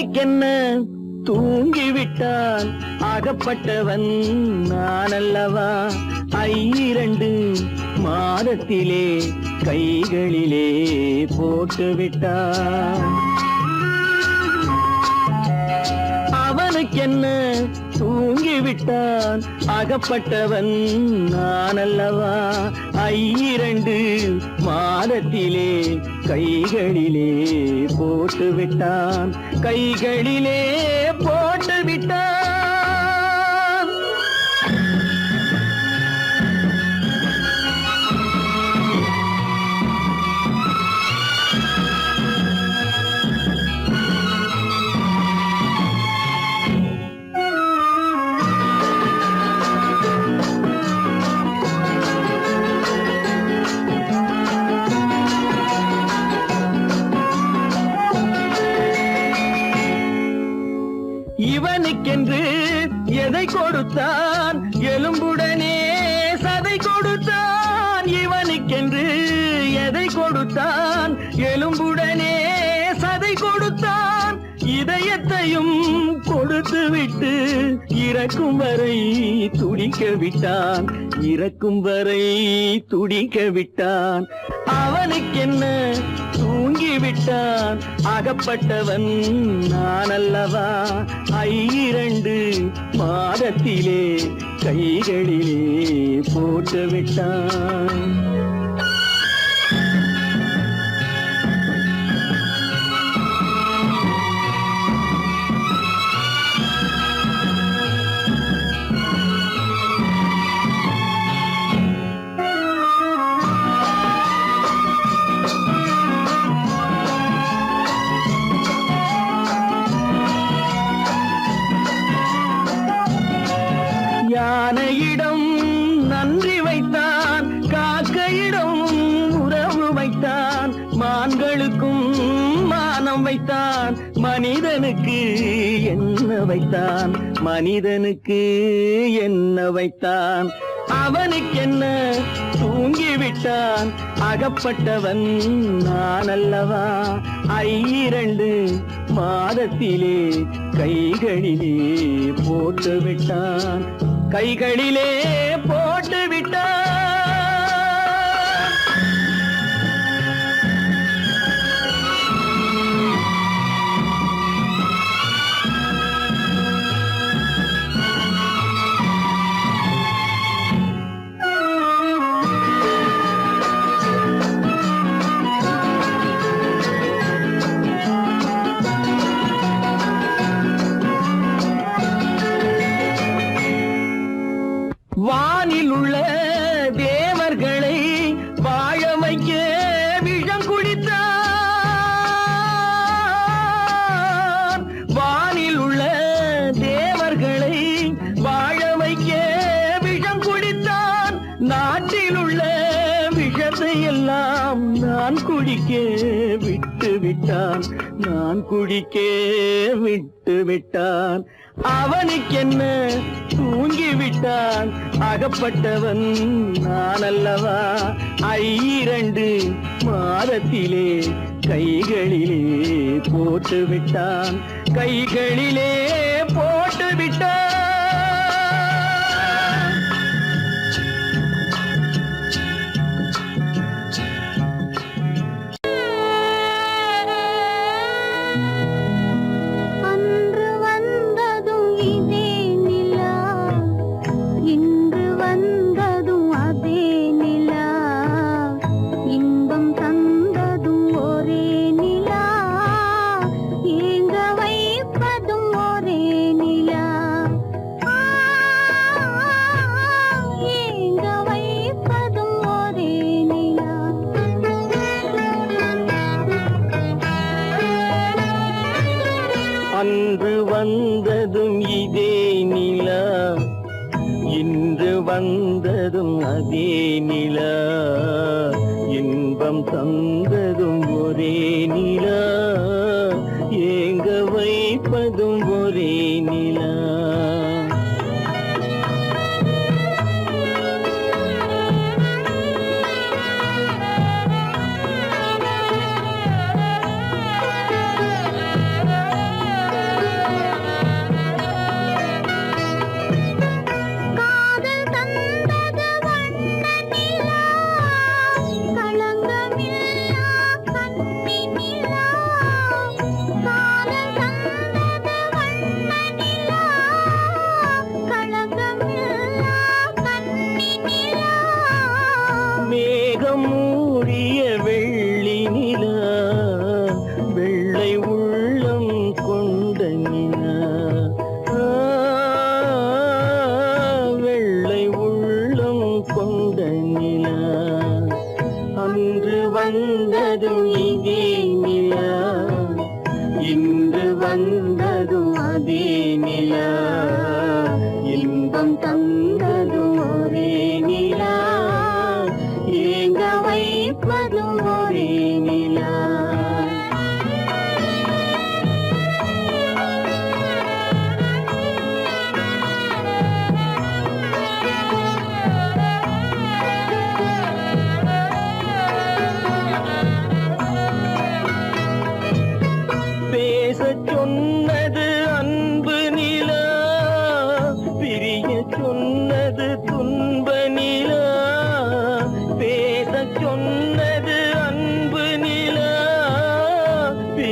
அவனுக்கென்ன தூங்கிவிட்டான் அகப்பட்டவன் நான் அல்லவா 2 மாதத்திலே கைகளிலே போட்டுவிட்டான் அவனுக்கென்ன தூங்கிவிட்டான் அகப்பட்டவன் நான் அல்லவா 2 மாதத்திலே கைகளிலே போட்டுவிட்டான் கைகளிலே போட்டுவிட்டான் இவனுக்கென்று எதை கொடுத்தான் எலும்புடனே சதை கொடுத்தான் இவனுக்கென்று எதை கொடுத்தான் எலும்புடனே சதை கொடுத்தான் இதயத்தையும் கொடுத்து விட்டு இறக்கும் வரை துடிக்க விட்டான் இறக்கும் வரை துடிக்க விட்டான் அவனுக்கென்ன தூங்கிவிட்டான் அகப்பட்டவன் நான் அல்லவா 2 மாதத்திலே கைகளிலே போட்டுவிட்டான் யானையிடம் நன்றி வைத்தான் காக்கையிடம் உறவு வைத்தான் மான்களுக்கும் மானம் வைத்தான் மனிதனுக்கு என்ன வைத்தான் மனிதனுக்கு என்ன வைத்தான் அவனுக்கென்ன தூங்கிவிட்டான் அகப்பட்டவன் நான் அல்லவா 2 மாதத்திலே கைகளிலே போட்டுவிட்டான் கைகளிலே போட்டுவிட்டான் வானில் உள்ள தேவர்களை வாழ வைக்க விஷம் குடித்தான் வானில் உள்ள தேவர்களை வாழ வைக்க விஷம் குடித்தான் நாட்டில் உள்ள விஷத்தை எல்லாம் நான் குடிக்க விட்டு விட்டான் நான் குடிக்க விட்டு விட்டான் அவனுக்கென்ன தூங்கிவிட்டான் அகப்பட்டவன் நான் அல்லவா 2 மாதத்திலே கைகளிலே போட்டுவிட்டான் கைகளிலே போட்டுவிட்டான் அன்று வந்ததும் இதே நிலா இன்று வந்ததும் அதே நிலா இன்பம் தந்ததும் ஒரே நிலா ஏங்க வைப்பதும் ஒரே நிலா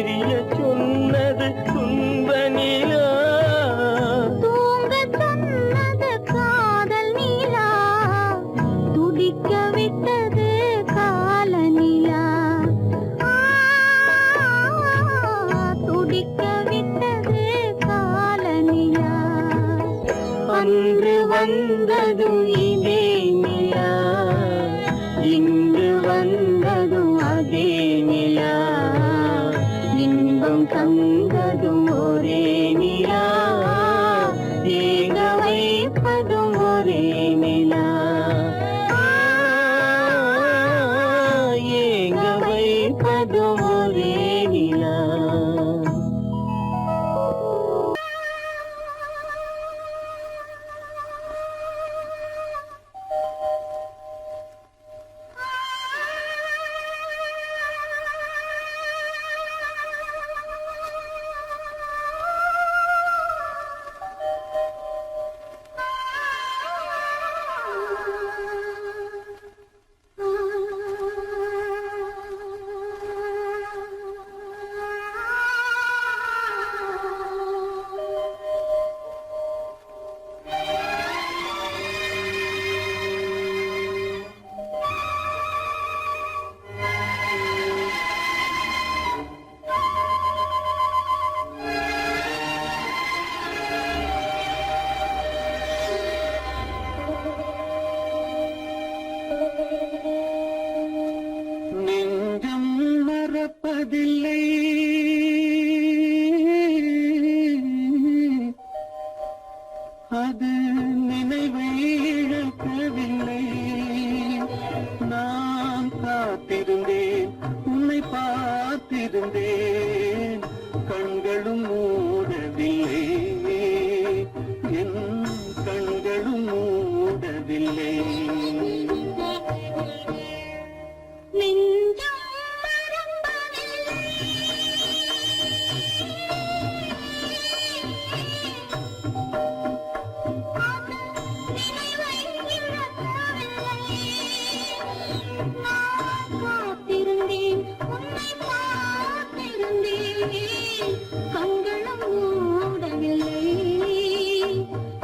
பிரிய சொன்னது துன்ப நிலா, தூங்க சொன்னது காதல் நிலா, துடிக்க விட்டது கால நிலா, துடிக்க விட்டது கால நிலா. அன்று வந்ததும் இதே நிலா, இன்று வந்ததும் அதே நிலா, இன்பம் தந்ததும் ஒரே நிலா, ஏங்க வைப்பதும் ஒரே நிலா, ஏங்க வைப்பதும் ஒரே நிலா. நெஞ்சம் மறப்பதில்லை, அது நினைவை இழக்கவில்லை. நான் காத்திருந்தேன், உன்னை பார்த்திருந்தேன், கண்களும் மூடவில்லை, என் கண்களும் மூடவில்லை. நெஞ்சம் மறப்பதில்லை, அது நினைவை இழக்கவில்லை. நான் காத்திருந்தேன், உன்னை பார்த்திருந்தேன், கண்களும் மூடவில்லை,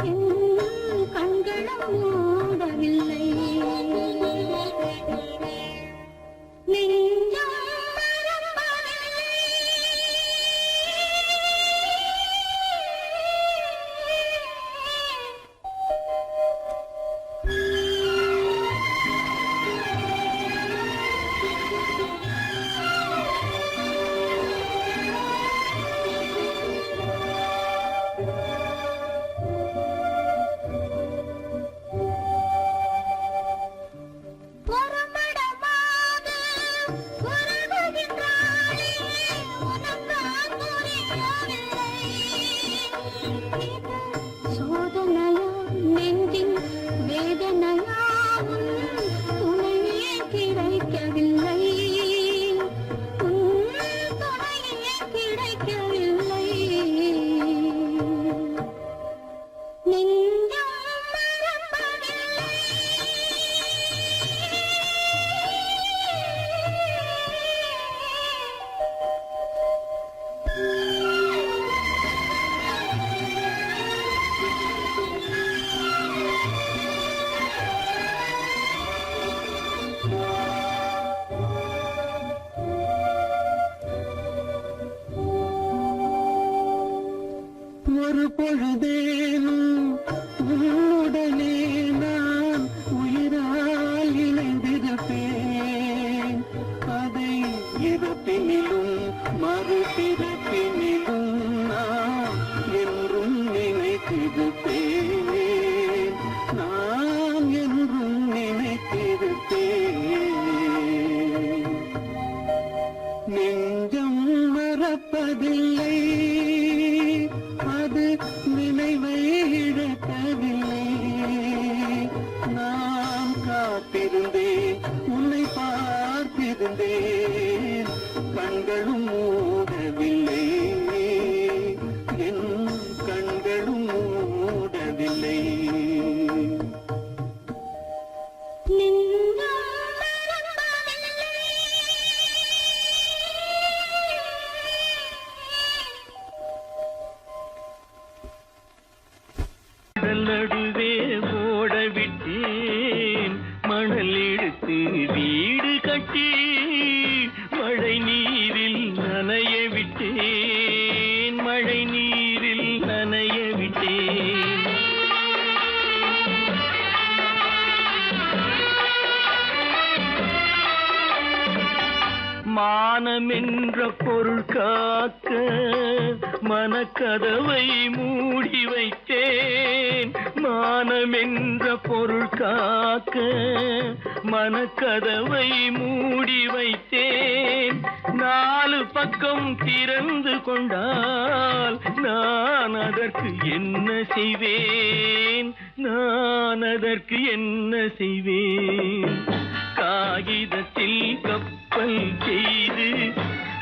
என் கண்களும் மூடவில்லை. நெஞ்சம் மறப்பதில்லை. புறப்படமாது உறவுகின்றாளே, உனக்கான் புரியவில்லை. இது சோதனையா நெஞ்சின் வேதனையா, உன் துணையே கிடைக்கவில்லை, உன் துணையே கிடைக்கவில்லை. நெஞ்சம் மறப்பதில்லை. ஒரு பொழுதேனும் உன்னுடனே நான் உயிரால் இணைந்திருப்பேன், அதை இறப்பினிலும் மறுபிறப்பினிலும் நான் என்றும் நினைத்திருப்பேன், நான் என்றும் நினைத்திருப்பேன். நெஞ்சம் மறப்பதில்லை, அது நினைவை இழக்கவில்லை. நான் காத்திருந்தேன், உன்னை பார்த்திருந்தேன், கண்களும் மூடவில்லை, என் கண்களும் மூடவில்லை. நெஞ்சம் மறப்பதில்லை. மானமென்ற பொருள் காக்க மனக்கதவை மூடி வைத்தேன். மானமென்ற பொருள் காக்க மனக்கதவை மூடி வைத்தேன். 4 பக்கம் திறந்து கொண்டால் நான் அதற்கு என்ன செய்வேன்? நான் அதற்கு என்ன செய்வேன்? காகிதத்தில் கப்பல் செய்து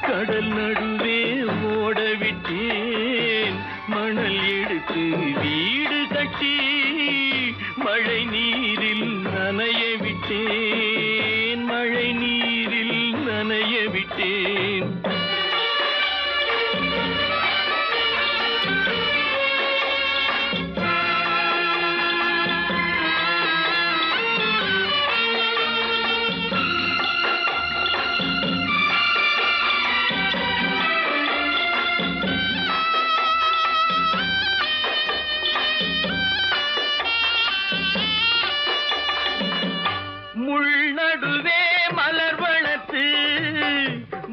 கடல் நடுவே ஓடவிட்டேன். மணல் எடுத்து வீடு கட்டி மழை நீரில் நனைய விட்டேன். மழை நீரில் நனைய விட்டேன். முள்நடுவே மலர் வளர்த்து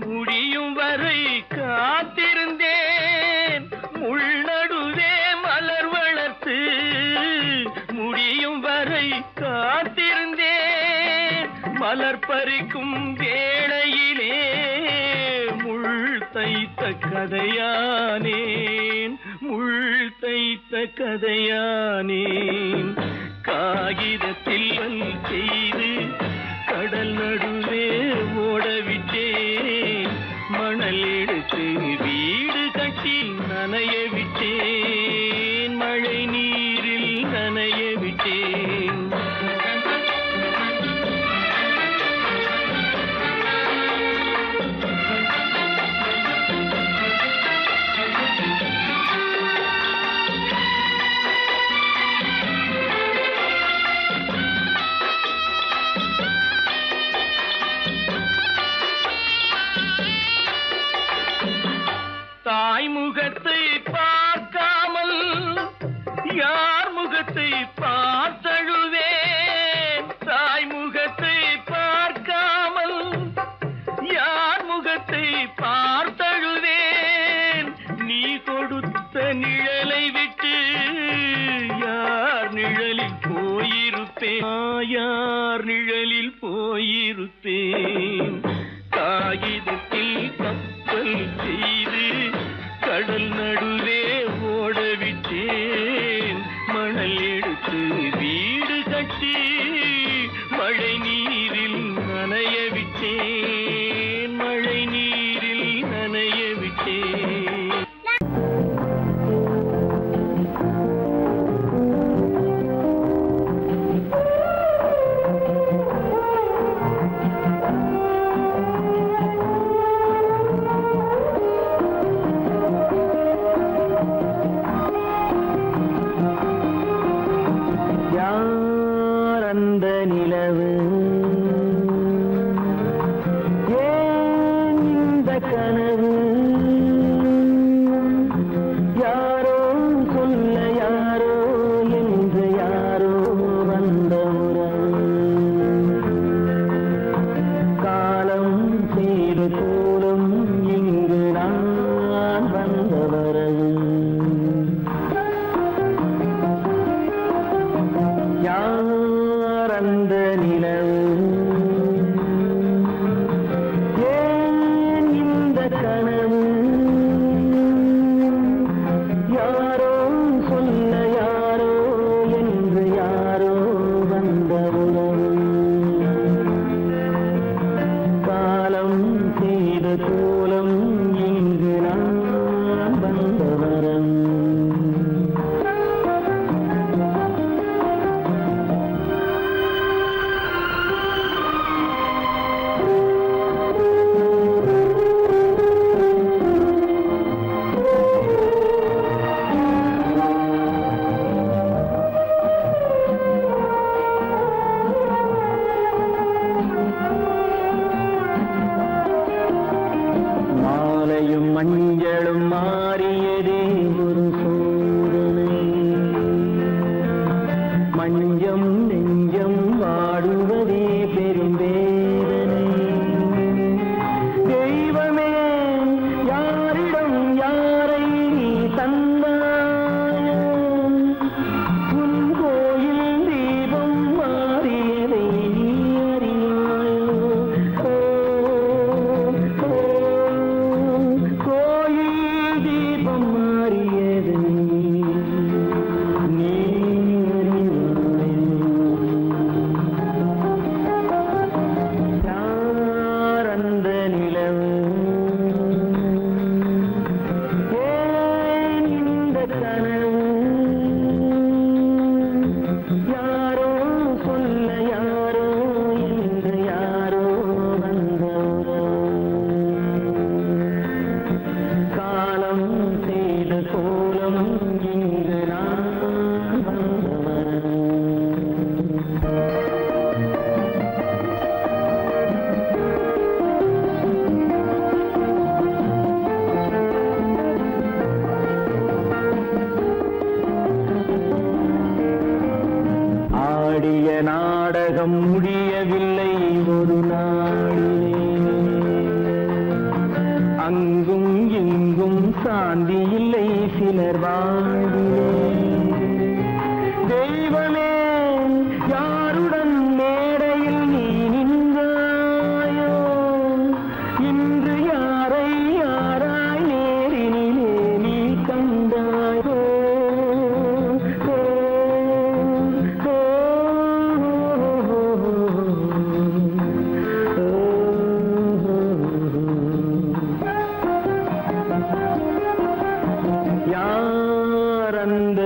முடியும் வரை காத்திருந்தேன். முள்நடுவே மலர் வளர்த்து முடியும் வரை காத்திருந்தேன். மலர் பறிக்கும் வேளையிலே முள் தைத்த கதையானேன். முள் தைத்த கதையானேன். காகிதத்தில் செய்து கடல் நடுவே ஓடவிட்டேன். மணல் எடுத்து வீடு கட்டி நனைய விட்டேன். மழை நீரில் நனைய விட்டேன். தாய் முகத்தை பார்க்காமல் யார் முகத்தை பார்த்தழுவேன். தாய் முகத்தை பார்க்காமல் யார் முகத்தை பார்த்தழுவேன். நீ கொடுத்த நிழலை விட்டு யார் நிழலில் போயிருப்பேன். யார் நிழலில் போயிருப்பேன். காகிதத்தில் கப்பல் செய்து கடல் நடுவே ஓடவிட்டேன். மணல் எடுத்து வீடு கட்டி மழை நீரில் நனைய விட்டேன். மழை நீரில் நனைய விட்டேன். அந்த நிலவு ஏன் இந்த கனவு? யாரோ சொல்ல யாரோ என்று யாரோ வந்த உறவு. காலம் செய்து கூடும் இங்கு நான் வந்த வரவு. அந்த நிலவு ஏன் இந்த கனவு? யாரோ சொல்ல யாரோ என்று யாரோ வந்த உறவு. காலம் செய்த கோலம் இங்கு நான் வந்த வரவு. மஞ்சளும் மாறியதே ஒரு சோதனை. மஞ்சம் நெஞ்சம் வாடுவதே பெரும் வேதனை. தெய்வ சாந்தி இல்லை சிலர் வாழ்விலே. தெய்வமே யாருடன் மேடையில் நீ நின்றாயோ, இன்று யாரை யாராய் நேரினிலே நீ கண்டாயோ. ஓ, ஓ, யார் அந்த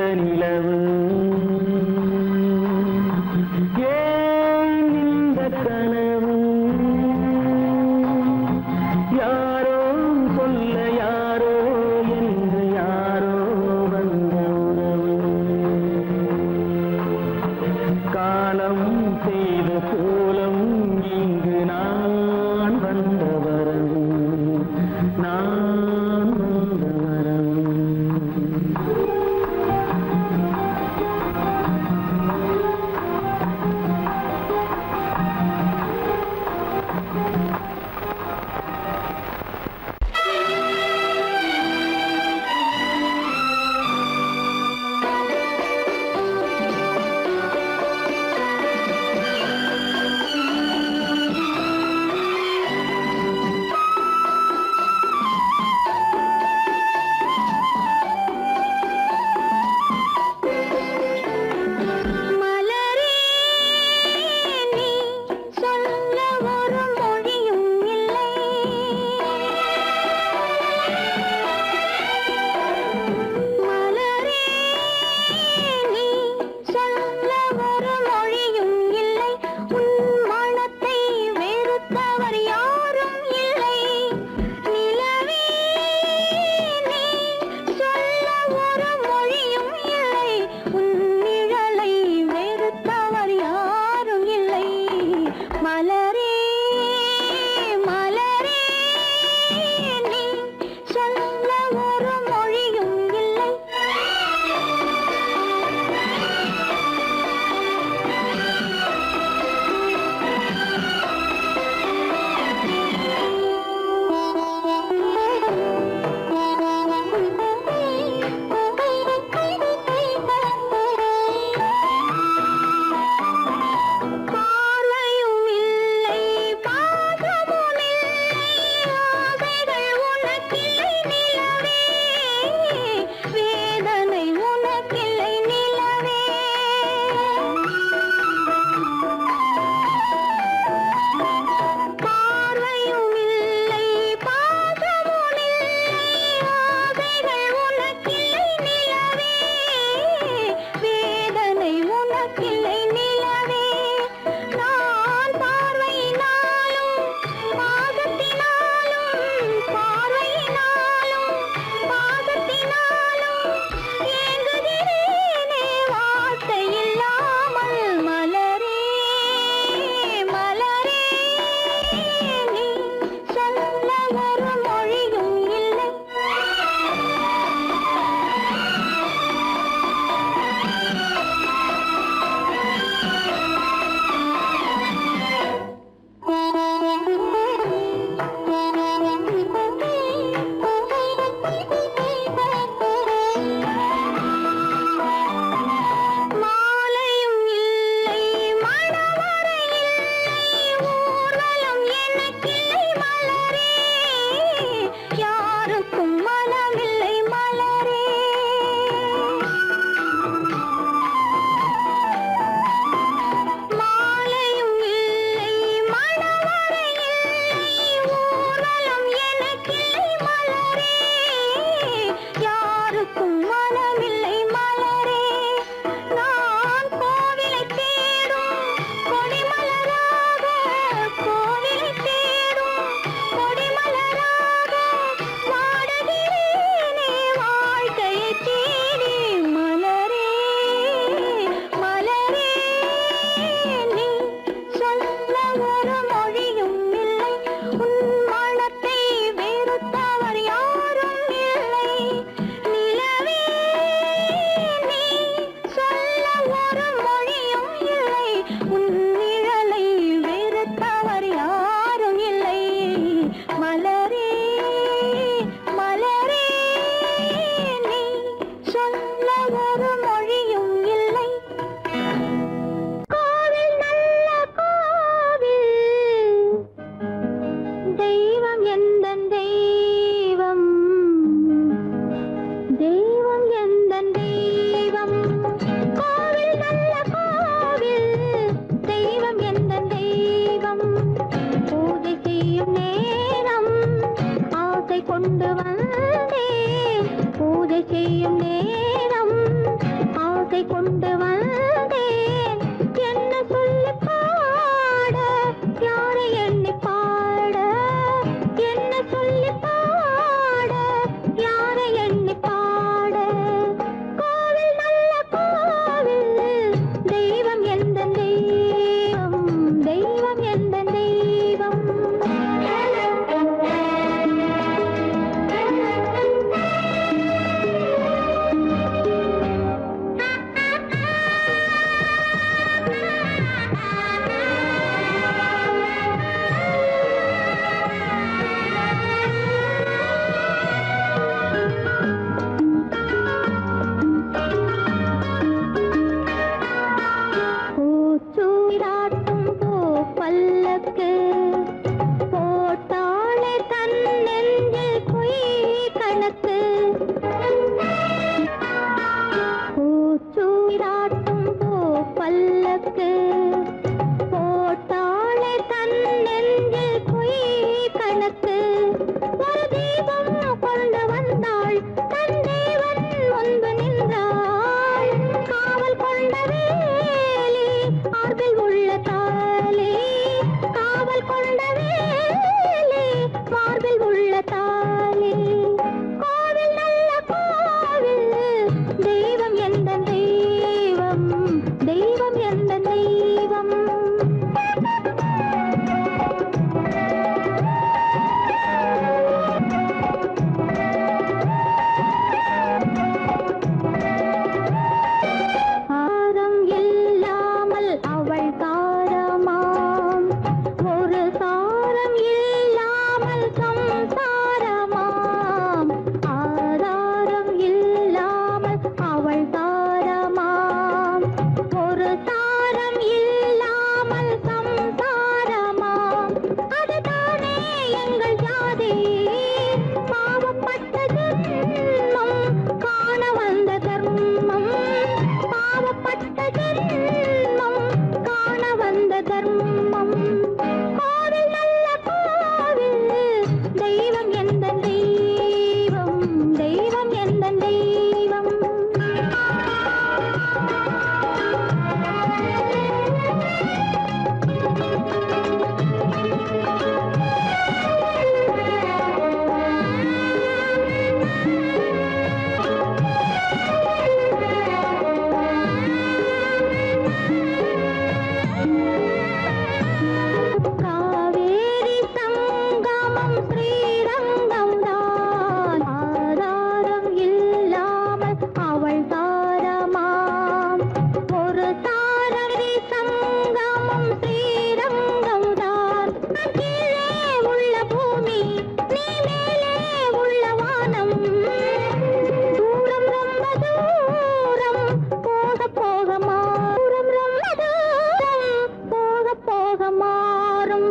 பூச்சூடாட்டும் பூ பல்லக்கு போட்டாளே தன் நெஞ்சில் பொய் கணக்கு ஒரு தீபம் கொண்டு வந்தாள் தன் தேவன் முன்பு நின்றாள் காவல் கொண்ட வேலி மார்பில் உள்ள தாலி காவல் கொண்ட வேலி மார்பில் உள்ள தாலி கோவில் நல்ல கோவில் தெய்வம் எந்த தெய்வம் தெய்வம் எந்த தெய்வம் ஆரம் இல்லாமல் அவள் தாரமாம் ஒரு சாரம் இல்லாமல் சம்சாரமாம் ஆதாரம் இல்லாமல் அவள் தாரமாம் ஒரு சாரம் இல்லாமல் சம்சாரமாம் அதுதானே எங்கள் ஜாதி பாவப்பட்ட ஜென்மம் காண வந்த தர்மம் பாவப்பட்ட ஜென்மம் காண வந்த தர்மம் கோவில் நல்ல கோவில் தெய்வம் எந்த தெய்வம் தெய்வம் எந்த தெய்வம் காவேரி சங்கமம் ஸ்ரீரங்கம் தான் ஆதாரம் இல்லாமல் அவள் தாரமாம் ஒரு தாரரி சங்கமம் ஸ்ரீரங்கம் தான் கீழே உள்ள பூமி நீ மேலே உள்ள வானம் தூரம் ரொம்ப தூரம் போக போக மாறும் ரொம்ப தூரம் போக போக மாறும்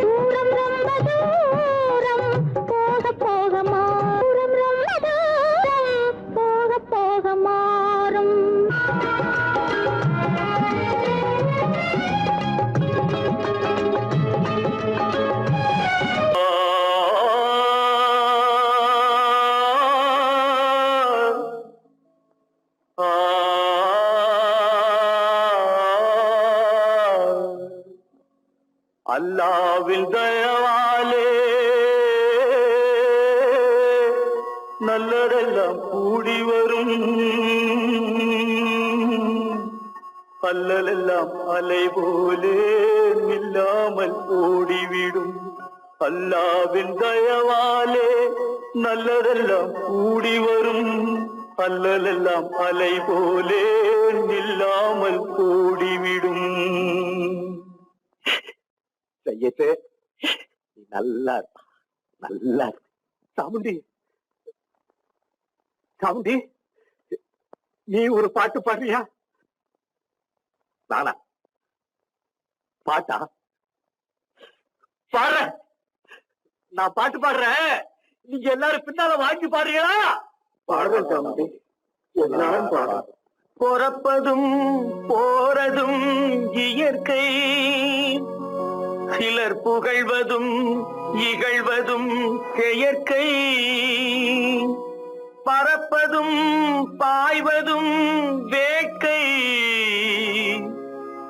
தூரம் ரொம்ப தூரம் போக போக மாறும் ரொம்ப தூரம் போக போக மாறும் அல்லாவின் தயவாலே நல்லதெல்லாம் கூடி வரும் அல்லலெல்லாம் அலை போலே நில்லாமல் ஓடிவிடும் அல்லாவின் தயவாலே நல்லதெல்லாம் கூடி வரும் அல்லலெல்லாம் அலை போலே நில்லாமல் ஓடிவிடும். சையத்து நீ நல்லா இருப்பா, நல்லா இருப்ப. சாமுண்டி சாமுண்டி நீ ஒரு பாட்டு பாடுறியா? நானா பாட்டா பாடுற? நான் பாட்டு பாடுறேன், நீங்க எல்லாரும் பின்னால வாங்கி பாடுறீங்களா? பாடுறேன் சாமுண்டி, எல்லாரும் பாடுற. பொறப்பதும் போறதும் இயற்கை, சிலர் புகழ்வதும் இகழ்வதும் செயற்கை, பறப்பதும் பாய்வதும் வேட்கை,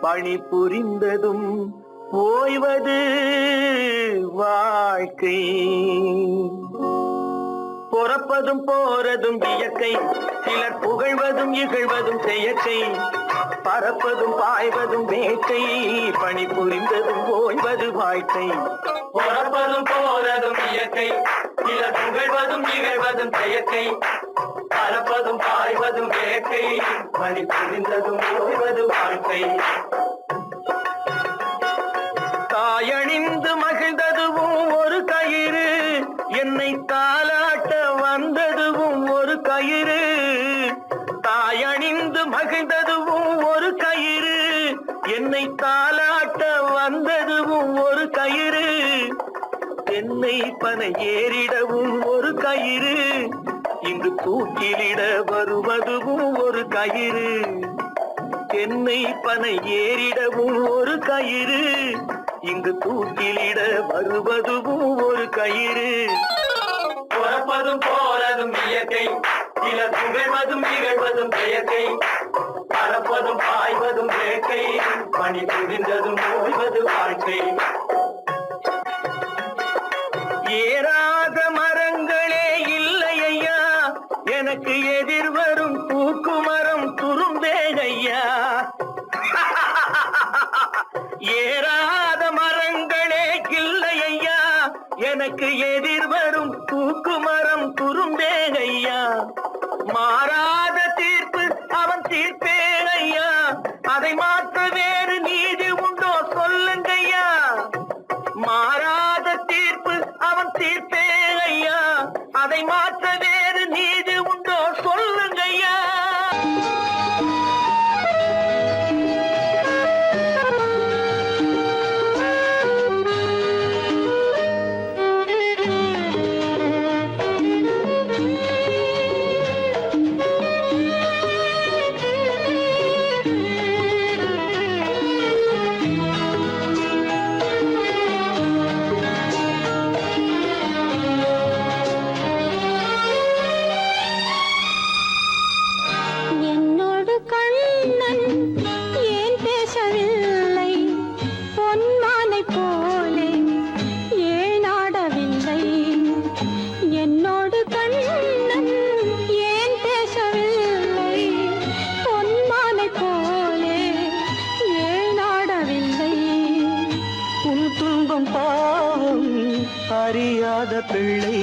பணி புரிந்ததும் ஓய்வது வாழ்க்கை. பொறப்பதும் போறதும் இயற்கை, சிலர் புகழ்வதும் இகழ்வதும் செயற்கை, பறப்பதும் பாய்வதும் வேட்கை, பணி புரிந்ததும் ஓய்வது வாழ்க்கை. பொறப்பதும் போறதும் இயற்கை, சிலர் புகழ்வதும் இகழ்வதும் செயற்கை, பறப்பதும் பாய்வதும் வேட்கை, பணி புரிந்ததும் ஓய்வது வாழ்க்கை. தாயணிந்து மகிழ்ந்ததுவும் ஒரு கயிறு, என்னை தாலாட்ட வந்ததுவும் ஒரு கயிறு, தாயணிந்து மகிழ்ந்ததுவும் ஒரு கயிறு. என்னை தாலாட்ட வந்ததுவும் ஒரு கயிறு, தென்னை பனை ஏறிடவும் ஒரு கயிறு, இங்கு தூக்கிலிட வருவதுவும் ஒரு கயிறு. தென்னை பனை ஏறிடவும் ஒரு கயிறு, இங்கு தூக்கிலிட வருவதுவும் ஒரு கயிறு. பிறப்பதும் போறதும் இயற்கை, சிலர் புகழ்வதும் இகழ்வதும் இயற்கை. பறப்பதும் பாய்வதும் வேட்கை, பணி புரிந்ததும் ஓய்வது வாழ்க்கை. ஏறாத மரங்களே இல்லை ஐயா, எனக்கு எதிர்வரும் தூக்குமரம் துரும்பேகையா. ஏறாத மரங்களே இல்லை ஐயா, எனக்கு எதிர்வரும் தூக்குமரம் துரும்பேகையா. மாறாத தீர்ப்பு அவன் தீர்ப்பேனையா, அதை மாற்ற வேறு நீதி உண்டோ சொல்லுங்கய்யா. மாறாத தீர்ப்பு அவன் தீர்ப்பேனையா, அதை மாற்ற வேறு நீதி உண்டோ சொல்லுங்கய்யா. என்னோடு கண்ணன் ஏன் பேசவில்லை, பொன்மானை போலே ஏன் ஆடவில்லை. என்னோடு கண்ணன் ஏன் பேசவில்லை, பொன்மானை போலே ஏன் ஆடவில்லை. உன் துன்பம் பாவம் அறியாத பிள்ளை,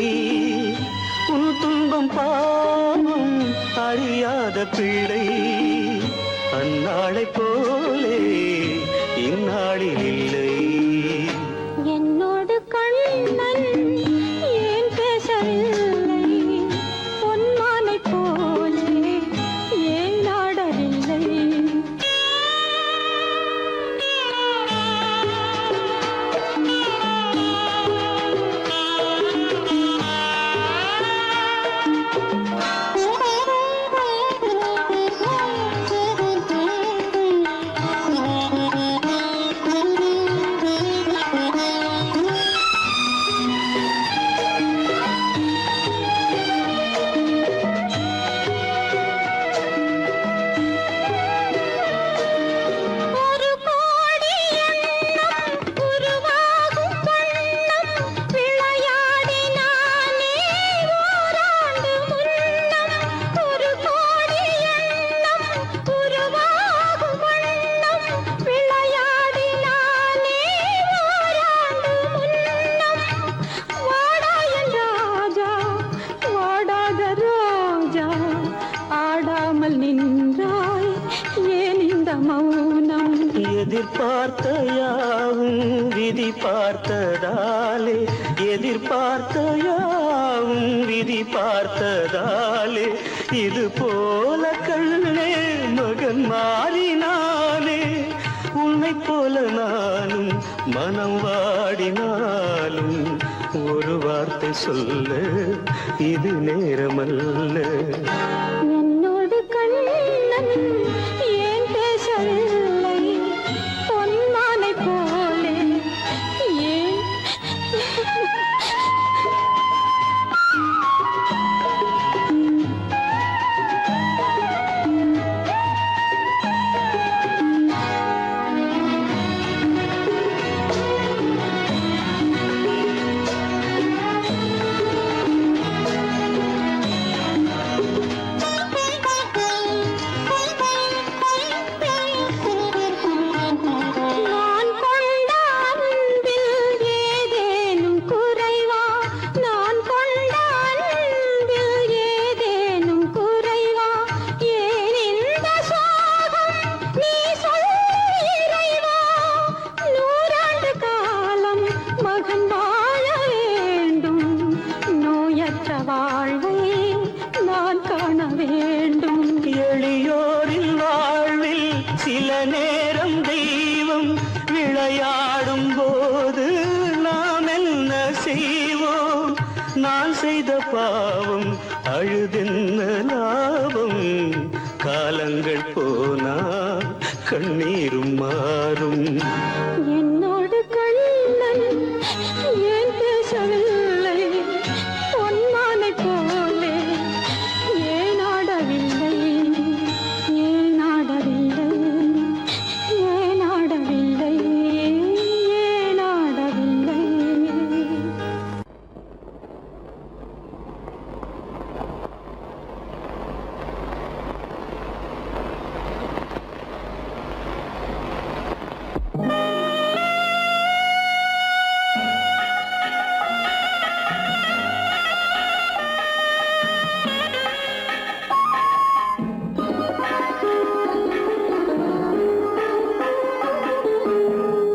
உன் துன்பம் பாவம் அறியாத பிள்ளை. அந்நாளை போலே இந்நாளில் இல்லை. என்னோடு கண்ணன் ஏன் பேசவில்லை, பொன்மானை போலே ஏன் ஆடவில்லை. ஒரு கோடி எண்ணம் உருவாகும் வண்ணம் விளையாடினானே ஓராண்டு முன்னம். ஒரு கோடி எண்ணம் உருவாகும் வண்ணம் விளையாடினானே ஓராண்டு முன்னம். வாடா என் ராஜா, வாடாத ராஜா, ஆடாமல் நின்றாய் ஏன் இந்த மௌனம். எதிர்பார்த்த யாவும் விதி பார்த்ததாலே, எதிர்பார்த்த யாவும் விதி பார்த்ததாலே, இது போல கண்ணே மகன் மாறினானே. உன்னை போல நானும் மனம் வாடினாலும் ஒரு வார்த்தை சொல்ல இது நேரமல்ல. என்னோடு கண்ணன் ஏன் பேசவில்லை, பொன்மானை போலே ஏன். மற்ற வாழ்வை நான் காண வேண்டும். எளியோரின் வாழ்வில் சில நேரம் தெய்வம் விளையாடும் போது நாம் என்ன செய்வோம்? நான் செய்த பாவம் அழுதென்ன லாபம்? காலங்கள் போனா கண்ணீரும் மாறும். என்னோடு கண்ணன் ஏன் பேசவில்லை? பொன்மானை போலே ஏன் ஆடவில்லை? ஏன் ஆடவில்லை? ஏன் ஆடவில்லை? ஏன் ஆடவில்லை?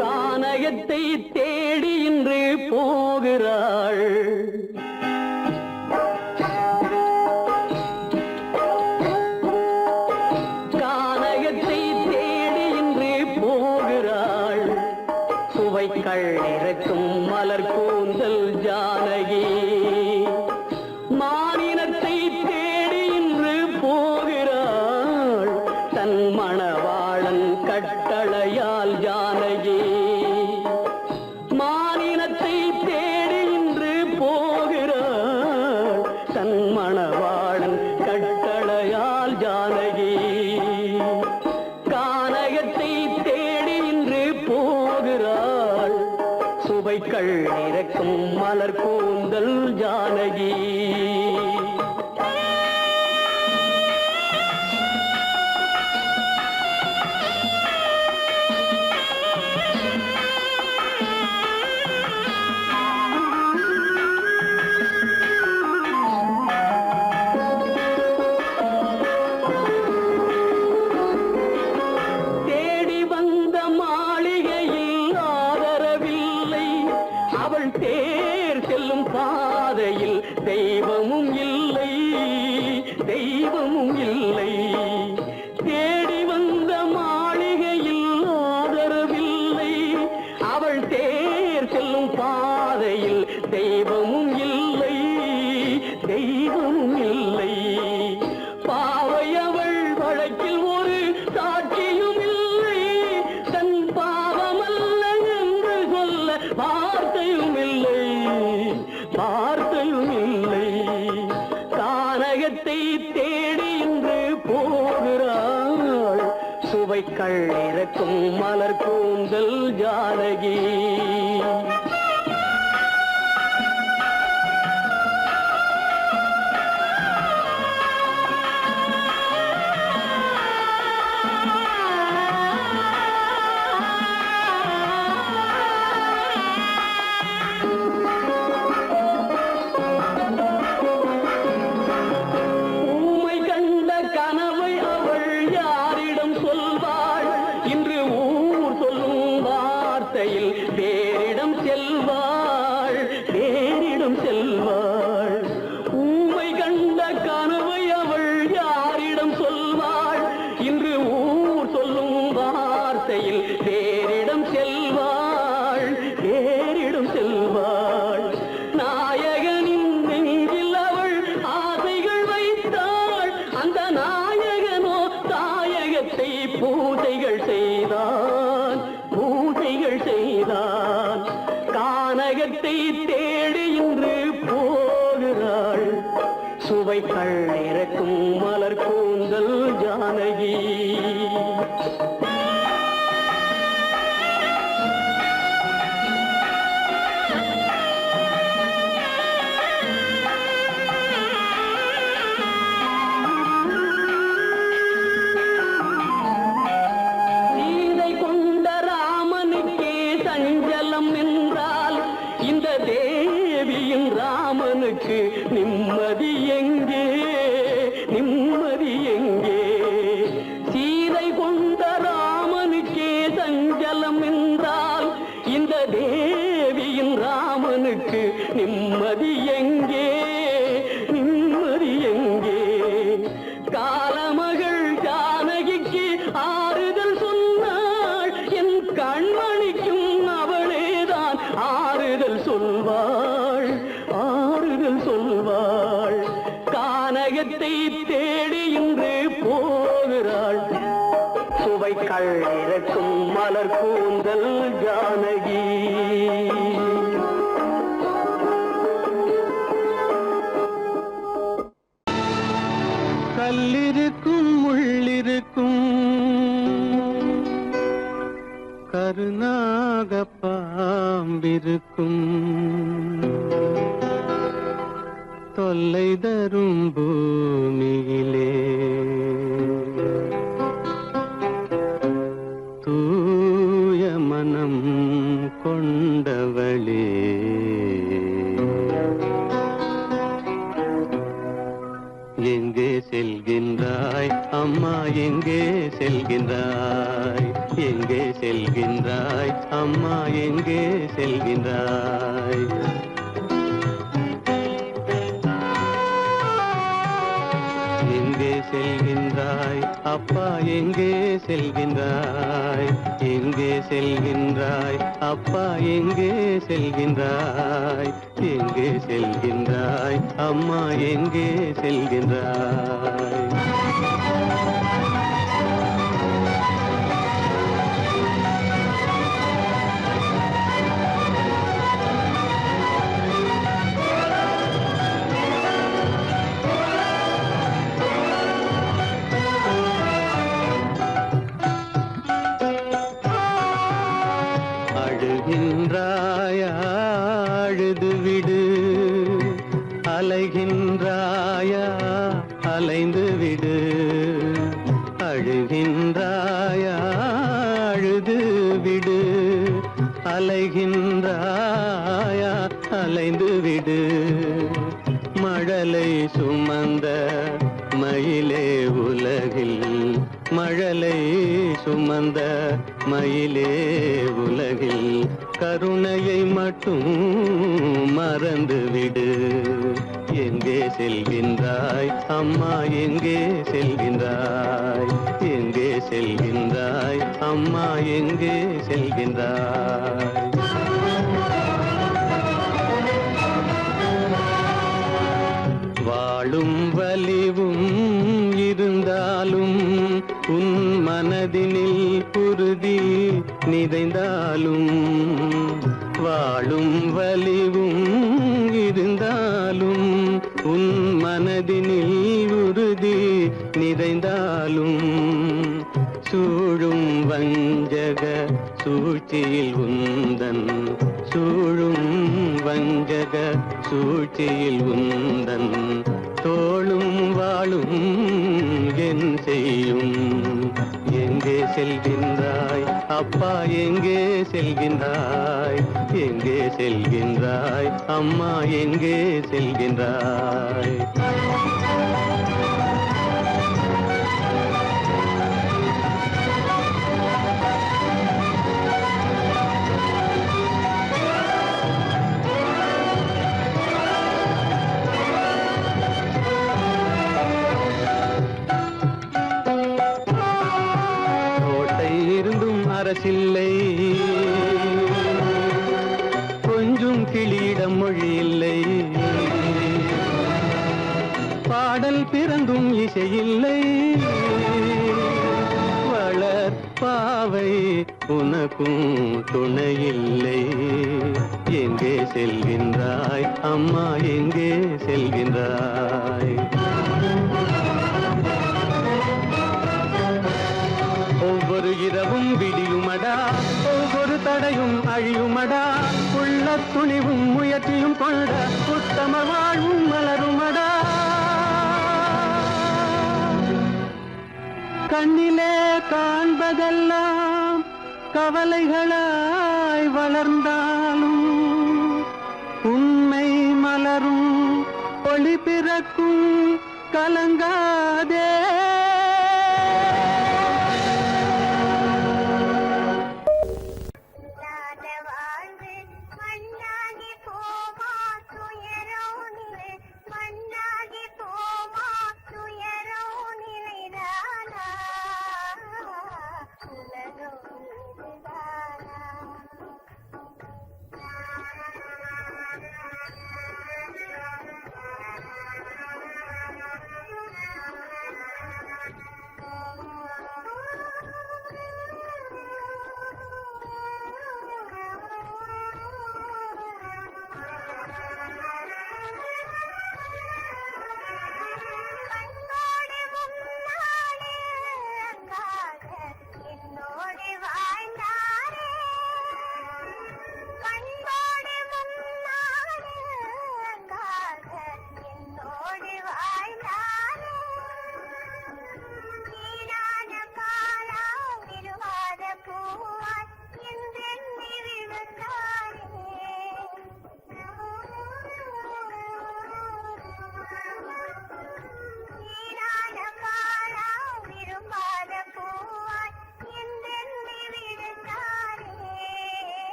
கானகத்தை தேடி இன்று போகிறாள். கானகத்தை தேடி இன்று போகிறாள். சுவைக்கள் இறக்கும் மலர் கூந்தல் ஜானகி. மானினத்தை தேடி இன்று போகிறாள். தன் மணவாளன் கட்டளையால் ஜானகி. மானினத்தை தேடி இன்று போகிறாள். தன் மணவாளன் கட்டளையால் ஜானகி. கானகத்தை தேடி இன்று போகிறாள். சுவைக்கள் இறக்கும் மலர் கூந்தல் ஜானகி. தேடி வந்த மாளிகையில் ஆதரவில்லை. அவள் தேர் செல்லும் பாதையில் தெய்வமும் இல்லை. தெய்வமும் இல்லை. தேடி வந்த மாளிகையில் ஆதரவில்லை. அவள் தேர் செல்லும் பாதையில் தெய்வமும் இல்லை. தெய்வமும் இல்லை. பாவை அவள் வழக்கில் ஒரு சாட்சியும் இல்லை. தன் பாவமல்ல என்று சொல்ல வார்த்தையும் இல்லை. வார்த்தையும் இல்லை. கானகத்தை தேடி இன்று போகிறாள். சுவைக்கள் இறக்கும் மலர் கூந்தல் ஜானகி. ஊமை கண்ட கனவை அவள் யாரிடம் சொல்வாள்? இன்று ஊர் சொல்லும் வார்த்தையில் வேறிடம் செல்வாள். வேறிடம் செல்வாள். ஊமை கண்ட கனவை அவள் யாரிடம் சொல்வாள்? இன்று ஊர் சொல்லும் வார்த்தையில் வேறிடம் செல்வாள். வேறிடம் செல்வாள். நாயகனின் நெஞ்சில் அவள் ஆசைகள் வைத்தாள். அந்த நாயகனோ தாயகத்தை பூஜைகள் செய்தான். பூஜைகள் செய்தான். கானகத்தை தேடி இன்று போகிறாள். சுவைக்கள் இறக்கும் மலர் கூந்தல் ஜானகி. சீதை கொண்ட ராமனுக்கே சஞ்சலம் என்றால் இந்த தேவியின் ராமனுக்கு நிம்மதி எங்கே? நிம்மதி எங்கே? சீதை கொண்ட ராமனுக்கே சஞ்சலம் என்றால் இந்த தேவியின் ராமனுக்கு நிம்மதி எங்கே? பாக்கியத்தை தேடி இன்று போகிறாள் சுவை கள்ளிறக்கும் மலர் கூந்தல் ஜானகி. கல்லிருக்கும் முள்ளிருக்கும் கருநாக பாம்பிருக்கும் தொல்லை தரும் பூமியிலே தூய மனம் கொண்டவளே எங்கே செல்கின்றாய் அம்மா எங்கே செல்கின்றாய் எங்கே செல்கின்றாய் அம்மா எங்கே செல்கின்றாய் எங்கே செல்கின்றாய் அப்பா எங்கே செல்கின்றாய் எங்கே செல்கின்றாய் அப்பா எங்கே செல்கின்றாய் எங்கே செல்கின்றாய் அம்மா எங்கே செல்கின்றாய் அழுகின்றாயா அழுது விடு அலைகின்றாயா அலைந்து விடு அழுகின்றாயா அழுது விடு அலைகின்றாயா அலைந்து விடு மழலை சுமந்த மயிலே உலகில் மழலை சுமந்த மயிலே உலகில் கருணையை மட்டும் மறந்துவிடு எங்கே செல்கின்றாய் அம்மா எங்கே செல்கின்றாய் எங்கே செல்கின்றாய் அம்மா எங்கே செல்கின்றாய் வாழும் வலிவும் இருந்தாலும் உன் மனதினில் குருதி நிறைந்தாலும் வாழும் வலிவும் இருந்தாலும் உன் மனதினில் உறுதி நிறைந்தாலும் சூழும் வஞ்சக சூழ்ச்சியில் உந்தன் சூழும் வஞ்சக சூழ்ச்சியில் உந்தன் தோளும் வாழும் என் செய்யும் எங்கே செல்கின்றாய் அப்பா எங்கே செல்கின்றாய் எங்கே செல்கின்றாய் அம்மா எங்கே செல்கின்றாய் அரசில்லை கொஞ்சம் கிளியிடம் மொழி இல்லை பாடல் பிறந்தும் இசையில்லை வளர் பாவை உனக்கும் துணையில்லை எங்கே செல்கின்றாய் அம்மா எங்கே செல்கின்றாய் ஒவ்வொரு இரவும் விடியுமடா ஒவ்வொரு தடையும் அழியுமடா உள்ள துணிவும் முயற்சியும் கொண்ட உத்தம வாழ்வும் மலருமடா கண்ணிலே காண்பதெல்லாம் கவலைகளாய் வளர்ந்தாலும் உண்மை மலரும் ஒளி பிறக்கும் கலங்காதே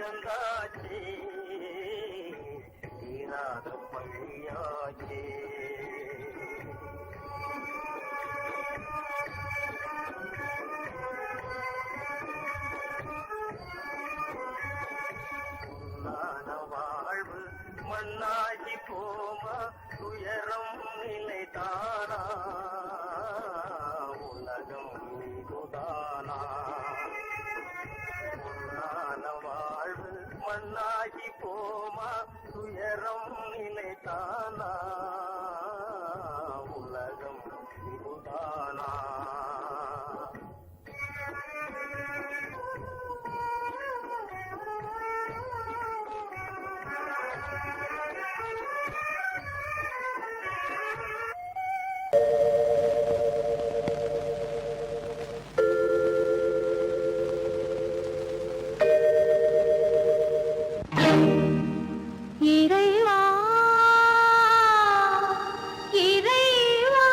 இழந்தாச்சே தீராத பழியாச்சே வாழ்வு மண்ணாகி போமா துயரம் நிலைதானா உலகம் இதுதானா பொன்னான வாழ்வு மண்ணாகி போமா துயரம் நிலைதானா உலகம் இதுதானா இறைவா இறைவா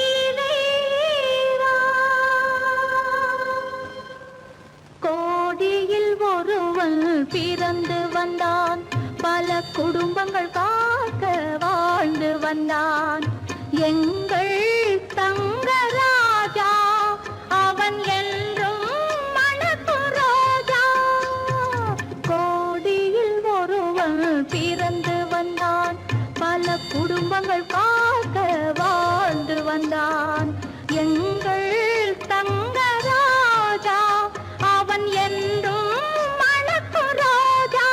இறைவா கோடியில் ஒருவன் பிறந்து வந்தான் பல குடும்பங்கள் காக்க வாழ்ந்து வந்தான் எங்கள் தங்கராஜா அவன் என்றும் மணக்கும் ரோஜா கோடியில் ஒருவன் பிறந்து வந்தான் பல குடும்பங்கள் காக்க வாழ்ந்து வந்தான் எங்கள் தங்கராஜா அவன் என்றும் மணக்கும் ரோஜா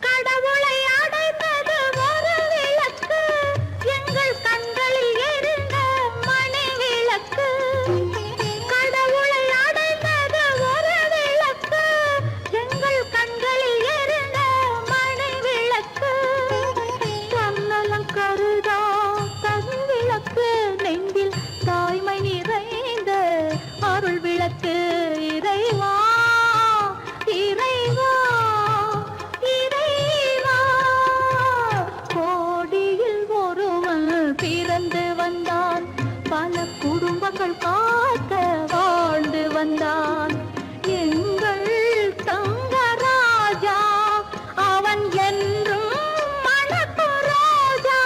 கடவுளை அடைந்தது ஒரு விளக்கு எங்கள் கண்களில் எரிந்த மணி விளக்கு கடவுளை அடைந்தது ஒரு விளக்கு எங்கள் கண்களில் எரிந்த மணி விளக்கு தன்னலம் கருதா தன் விளக்கு நெஞ்சில் தாய்மை நிறைந்த அருள் விளக்கு இறைவா இறைவா இறைவா கோடியில் ஒருவன் பிறந்து வந்தான் பல குடும்பங்கள் காக்க வாழ்ந்து வந்தான் எங்கள் தங்கராஜா அவன் என்றும் மணக்கும் ரோஜா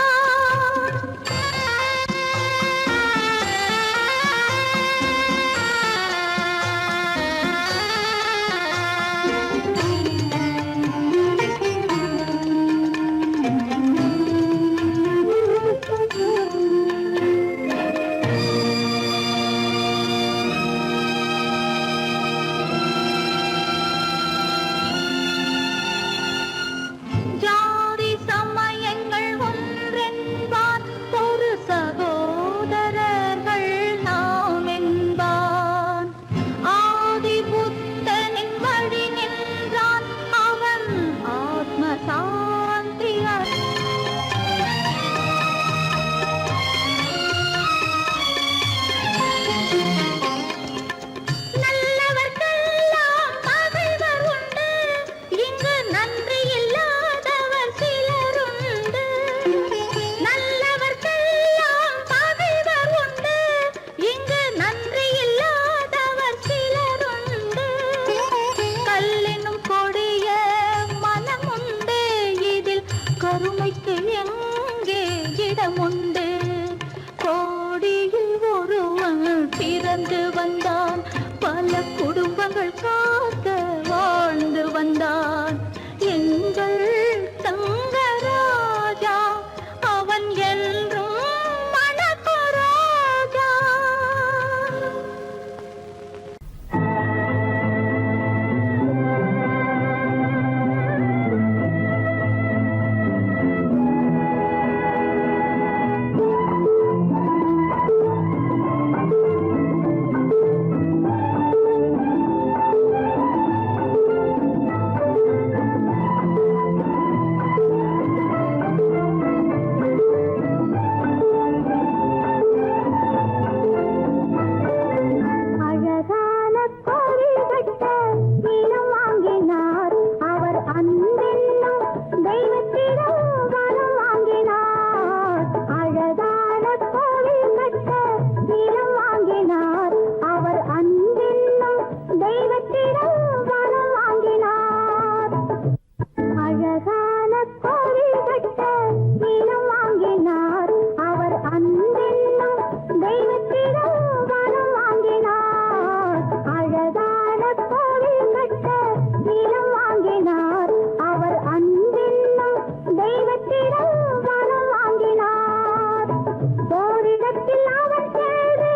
ஓரிடத்தில் அவன் சென்று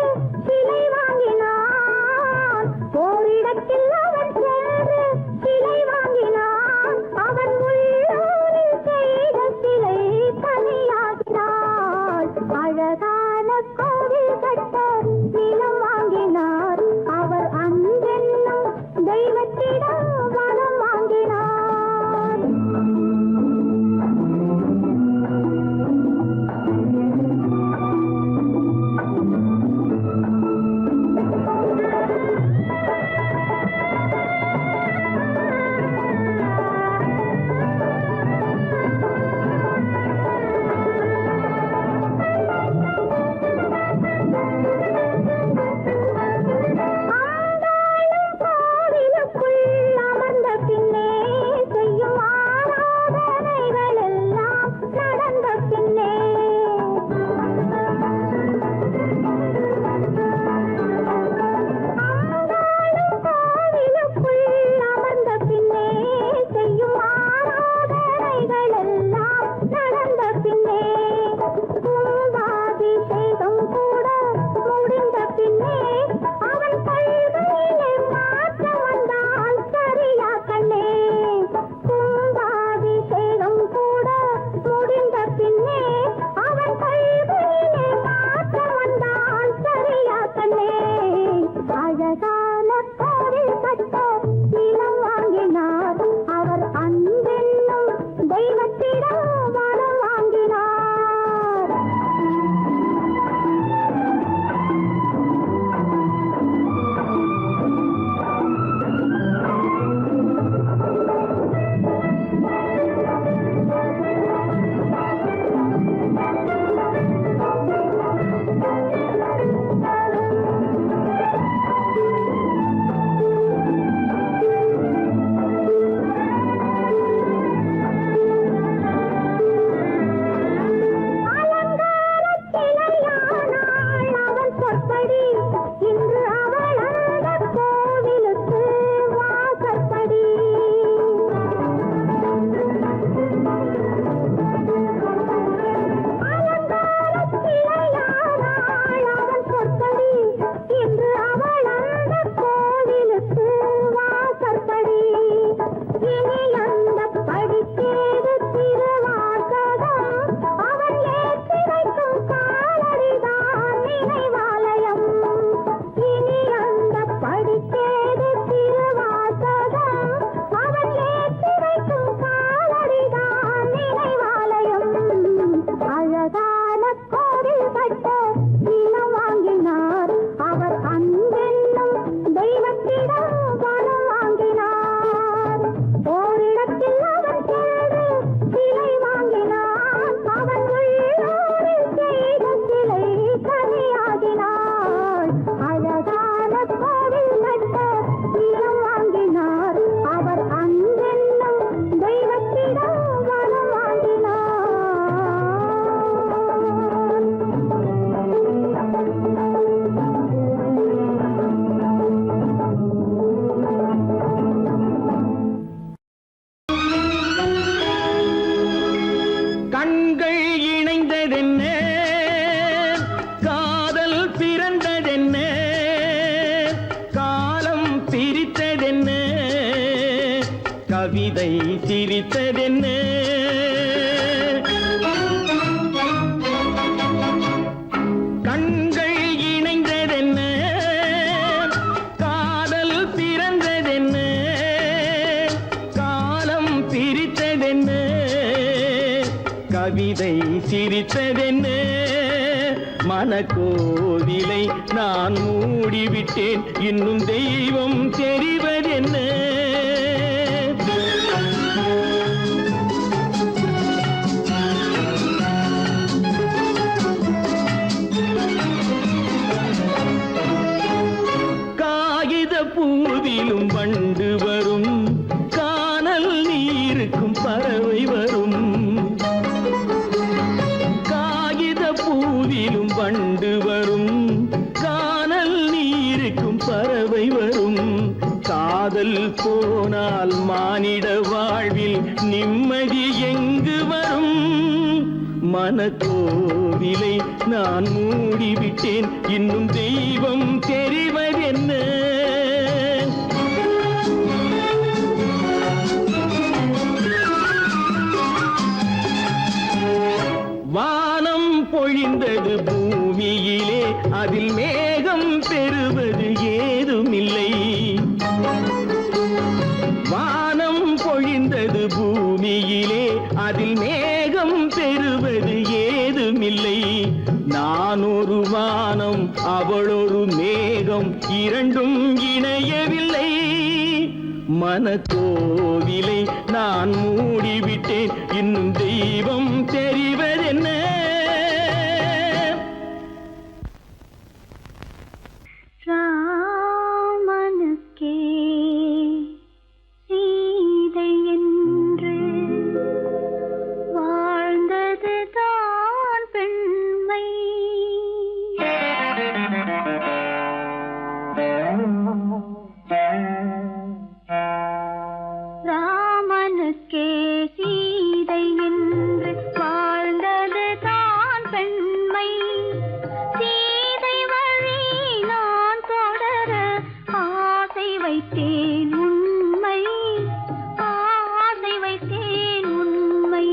சிலை வாங்கினான். ஓரிடத்தில் அவன் சென்று சிலை வாங்கினான். அவன் உள்ளூரில் செய்த சிலை தனியாகினாள். அழகான கோவில் கட்ட நிலம் வாங்கினார். அவர் அன்பென்னும் தெய்வத்திடம் வரம் வாங்கினார். கவிதை சிரித்ததென்ன? கண்கள் இணைந்ததென்ன? காதல் பிறந்ததென்ன? காலம் பிரித்ததென்ன? கவிதை சிரித்ததென்ன? மனக்கோவிலை நான் மூடிவிட்டேன், இன்னும் தெய்வம் தெரிவதென்ன? காகித பூவிலும் வண்டு வரும், கானல் நீருக்கும் பறவை வரும். காகித பூவிலும் வண்டு வரும், கானல் நீருக்கும் பறவை வரும். காதல் போனால் மானிட வாழ்வில் நிம்மதி எங்கு வரும்? மனக்கோவிலை நான் மூடிவிட்டேன், இன்னும் தெய்வம் தெரிவதென்ன? வானம் பொழிந்தது பூமியிலே, அதில் மேகம் பெறுவது ஏதுமில்லை. வானம் பொழிந்தது பூமியிலே, அதில் மேகம் பெறுவது ஏதுமில்லை. நான் ஒரு வானம், அவளொரு மேகம், இரண்டும் இணையவில்லை. மனக்கோவிலை நான் மூடிவிட்டேன், இன்னும் தெய்வம் தெரிவதென்ன? ராமனுக்கே சீதை என்று வாழ்ந்தது தான் பெண்மை. ராமனுக்கே சீதை என்று வாழ்ந்தது தான் பெண்மை. சீதை வழி நான் தொடர ஆசை வைத்தேன் உண்மை, ஆசை வைத்தேன் உண்மை.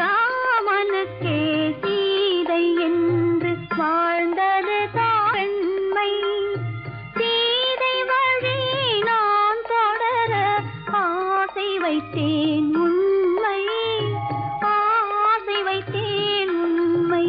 ராமனுக்கே சீதை என்று வாழ்ந்தது தான் பெண்மை. சீதை வழி நான் தொடர ஆசை வைத்தேன் உண்மை, ஆசை வைத்தேன் உண்மை.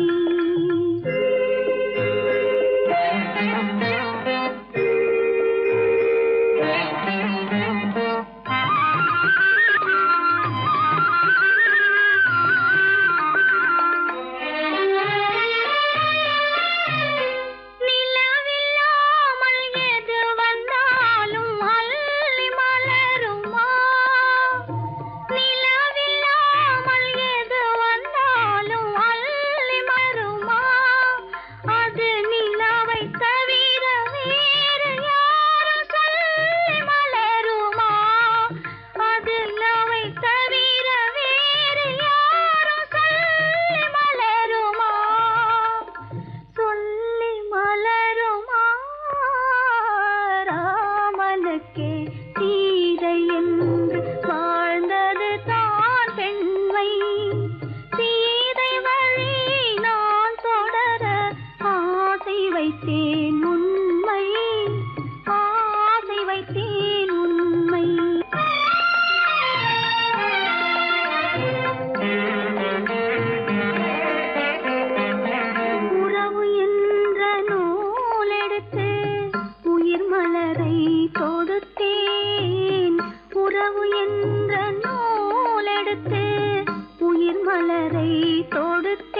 நிலவில்லாமல் எது வந்தாலும் அள்ளி மலருமா? நிலவில்லாமல் எது வந்தாலும் அள்ளி மலருமா? அது நிலவை தவிர வேறு யாரும் சொல்லி மலருமா? அது நிலவை தவிர வேறு யாரும் சொல்லி மலருமா? சொல்லி மலருமா? ராமனுக்கே சீதை என்று வாழ்ந்தது தான் பெண்மை. சீதை வழி நான் தொடர ஆசை வைத்தேன் உண்மை, ஆசை வைத்தேன் உண்மை. உறவு என்ற நூலெடுத்து உயிர் மலரை தொடுத்தேன். உறவு என்ற நூலெடுத்து உயிர் மலரை தொடுத்தேன்.